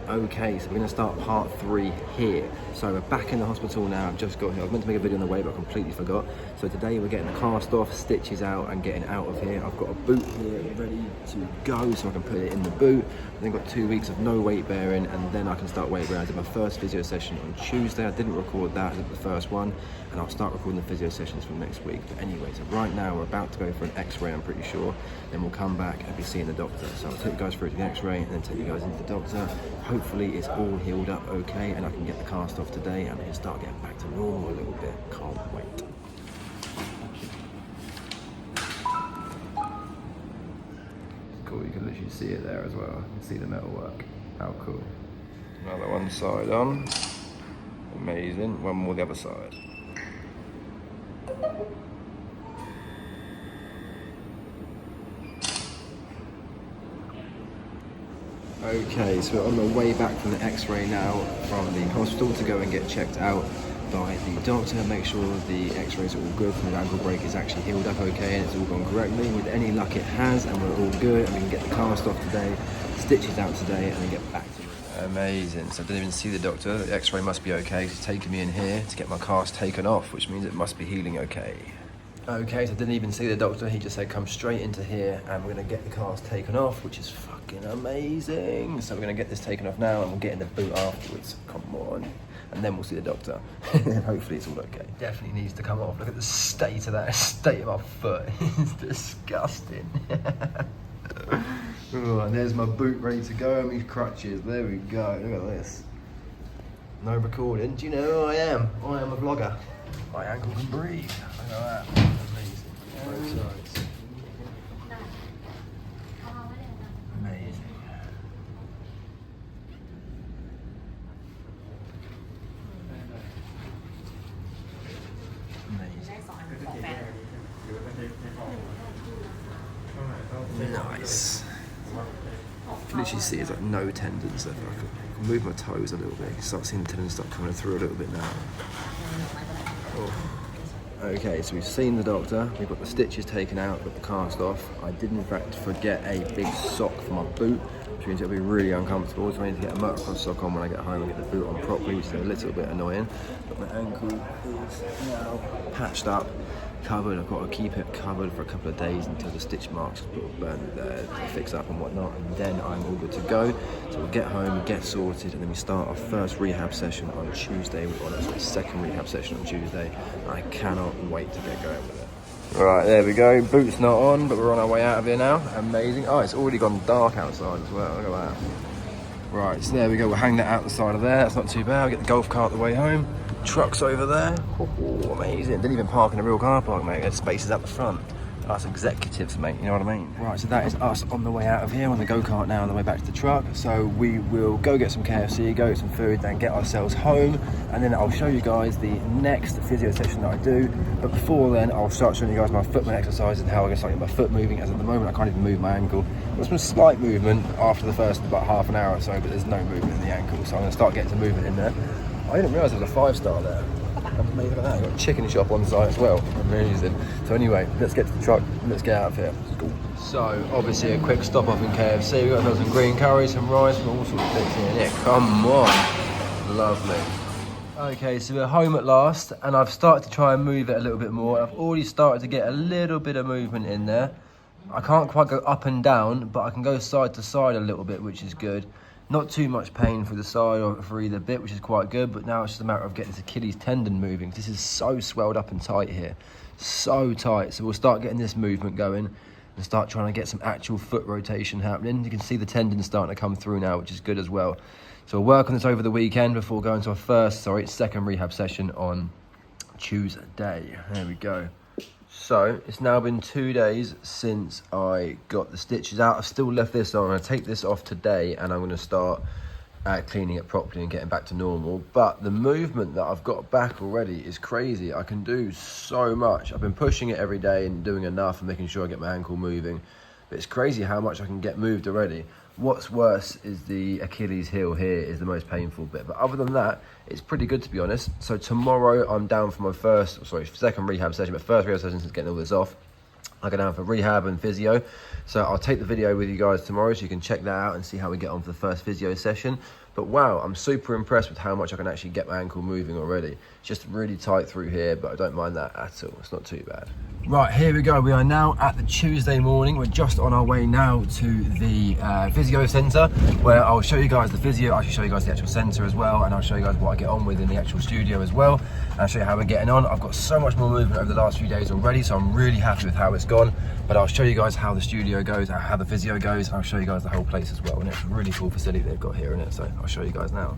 Okay, so we're going to start part 3 here. So we're back in the hospital now. I've just got here. I was meant to make a video on the way, but I completely forgot. So today we're getting the cast off, stitches out, and getting out of here. I've got a boot here ready to go, so I can put it in the boot. I've then got 2 weeks of no weight bearing, and then I can start weight bearing. I did my first physio session on Tuesday. I didn't record that, I did the first one, and I'll start recording the physio sessions from next week. But anyway, so right now we're about to go for an x-ray, I'm pretty sure. Then we'll come back and be seeing the doctor. So I'll take you guys through to the x-ray, and then take you guys into the doctor. Hopefully it's all healed up okay, and I can get the cast off today, and I can start getting back to normal a little bit. Can't wait. Cool, you can literally see it there as well. You can see the metal work. How cool. Another one side on. Amazing. One more the other side. Okay, so we're on the way back from the x-ray now from the hospital to go and get checked out by the doctor, make sure the x-rays are all good and the ankle break is actually healed up okay and it's all gone correctly. With any luck it has, and we're all good, and we can get the cast off today, stitches out today, and then get back to it. Amazing. So I didn't even see the doctor. The x-ray must be okay. He's taken me in here to get my cast taken off, which means it must be healing okay. Okay, so I didn't even see the doctor. He just said come straight into here and we're gonna get the cast taken off, which is fucking amazing. So we're gonna get this taken off now and we'll get in the boot afterwards. Come on. And then we'll see the doctor. And hopefully it's all okay. Definitely needs to come off. Look at the state of that, state of my foot. It's disgusting. Oh, and there's my boot ready to go and my crutches. There we go, look at this. No recording. Do you know who I am? I am a vlogger. My ankle can breathe. Look at that. Amazing. Both sides. Amazing. Nice. You can literally see there's like no tendons left. I can move my toes a little bit. You can start seeing the tendons start coming through a little bit now. Oh. Okay, so we've seen the doctor, we've got the stitches taken out, got the cast off. I did in fact forget a big sock for my boot, which means it'll be really uncomfortable, so I need to get a motocross sock on when I get home and get the boot on properly, which is a little bit annoying. But my ankle is now patched up, covered. I've got to keep it covered for a couple of days until the stitch marks fix up and whatnot, and then I'm all good to go. So we'll get home, get sorted, and then we start our first rehab session on Tuesday. We're on our second rehab session on Tuesday, and I cannot wait to get going with it. Right, there we go. Boot's not on, but we're on our way out of here now. Amazing. Oh, it's already gone dark outside as well. Look at that. Right, so there we go. We'll hang that out the side of there. That's not too bad. We'll get the golf cart the way home. Trucks over there. Oh, amazing. Didn't even park in a real car park, mate. There's spaces at the front. Us executives, mate, you know what I mean? Right, so that is us on the way out of here on the go-kart now on the way back to the truck. So we will go get some KFC, go get some food, then get ourselves home, and then I'll show you guys the next physio session that I do. But before then, I'll start showing you guys my footman exercises and how I'm going to start getting my foot moving, as at the moment I can't even move my ankle. There's some slight movement after the first about half an hour or so, but there's no movement in the ankle, so I'm going to start getting some movement in there. I didn't realise there was a 5-star there. Amazing, look at that. You've got a chicken shop on site as well. Amazing. So anyway, let's get to the truck, let's get out of here. Cool. So obviously a quick stop off in KFC. We've got some green curry, some rice, and all sorts of bits in here. Come on. Lovely. Okay, so we're home at last, and I've started to try and move it a little bit more. I've already started to get a little bit of movement in there. I can't quite go up and down, but I can go side to side a little bit, which is good. Not too much pain for the side or for either bit, which is quite good, but now it's just a matter of getting this Achilles tendon moving. This is so swelled up and tight here, so tight. So we'll start getting this movement going and start trying to get some actual foot rotation happening. You can see the tendons starting to come through now, which is good as well. So we'll work on this over the weekend before going to our second rehab session on Tuesday. There we go. So it's now been 2 days since I got the stitches out. I've still left this on. I'm going to take this off today and I'm going to start cleaning it properly and getting back to normal. But the movement that I've got back already is crazy. I can do so much. I've been pushing it every day and doing enough and making sure I get my ankle moving. But it's crazy how much I can get moved already. What's worse is the Achilles heel here is the most painful bit. But other than that, it's pretty good, to be honest. So tomorrow I'm down for my second rehab session, but first rehab session since getting all this off. I go down for rehab and physio. So I'll take the video with you guys tomorrow so you can check that out and see how we get on for the first physio session. But wow, I'm super impressed with how much I can actually get my ankle moving already. It's just really tight through here, but I don't mind that at all. It's not too bad. Right, here we go. We are now at the Tuesday morning. We're just on our way now to the physio centre, where I'll show you guys the physio. I'll show you guys the actual centre as well, and I'll show you guys what I get on with in the actual studio as well. And I'll show you how we're getting on. I've got so much more movement over the last few days already, so I'm really happy with how it's gone. But I'll show you guys how the studio goes, how the physio goes, and I'll show you guys the whole place as well. And it's a really cool facility they've got here in it, so I'll show you guys now.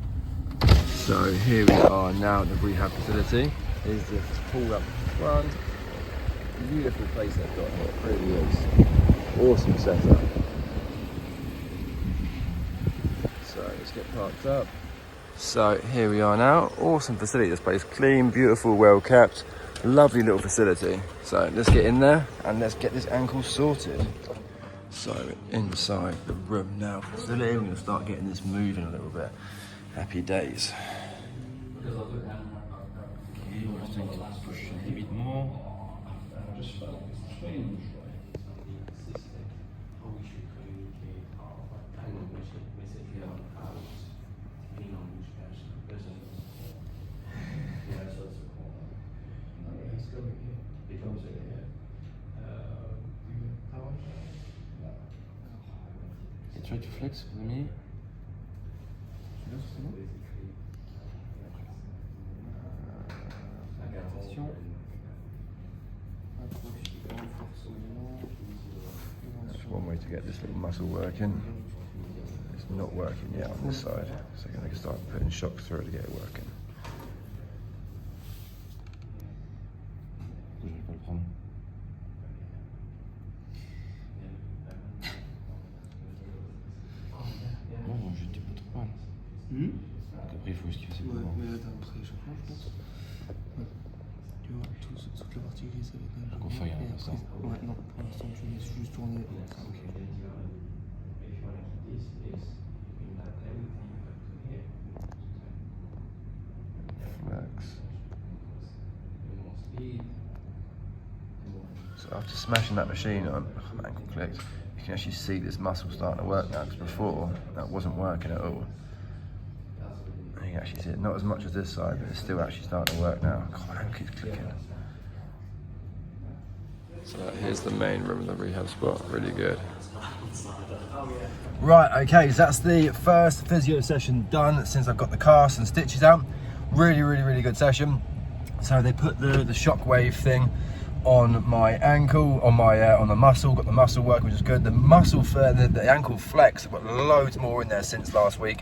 So here we are now at the rehab facility. Is this pool up front? Beautiful place they've got here, it really is. Awesome setup. So let's get parked up. So here we are now. Awesome facility, this place. Clean, beautiful, well kept. Lovely little facility. So let's get in there and let's get this ankle sorted. So inside the room now, facility, we're going to start getting this moving a little bit. Happy days. Try to flex for me. That's one way to get this little muscle working. It's not working yet on this side, so I'm going to start putting shocks through it to get it working. Après, il faut esquiver. Ouais, mais là, t'as montré les changements, je pense. Ouais. Tu vois, toute la partie grise avec un. Donc, on fait rien pour l'instant. Ouais, non, pour l'instant, tu laisses juste tourner. Ok. Flex. So after smashing that machine on, my ankle clicked, you can actually see this muscle starting to work now, because before that wasn't working at all. You can actually see it, not as much as this side, but it's still actually starting to work now. God, my ankle keeps clicking. So here's the main room of the rehab spot, really good. Right, okay, so that's the first physio session done since I've got the cast and stitches out. Really good session. So they put the shockwave thing on my ankle, on the muscle, got the muscle work, which is good. The muscle, the ankle flex, I've got loads more in there since last week,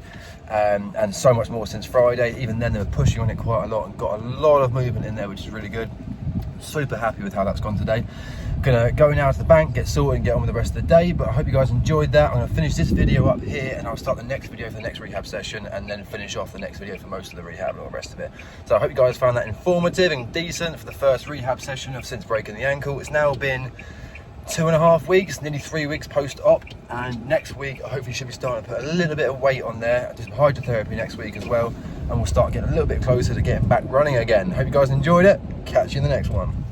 and so much more since Friday. Even then they were pushing on it quite a lot and got a lot of movement in there, which is really good. Super happy with how that's gone today. Gonna go now to the bank, get sorted and get on with the rest of the day, but I hope you guys enjoyed that. I'm gonna finish this video up here and I'll start the next video for the next rehab session and then finish off the next video for most of the rehab and all the rest of it. So I hope you guys found that informative and decent for the first rehab session of since breaking the ankle. It's now been 2.5 weeks, nearly 3 weeks post-op, and next week I hopefully should be starting to put a little bit of weight on there, do some hydrotherapy next week as well, and we'll start getting a little bit closer to getting back running again. Hope you guys enjoyed it. Catch you in the next one.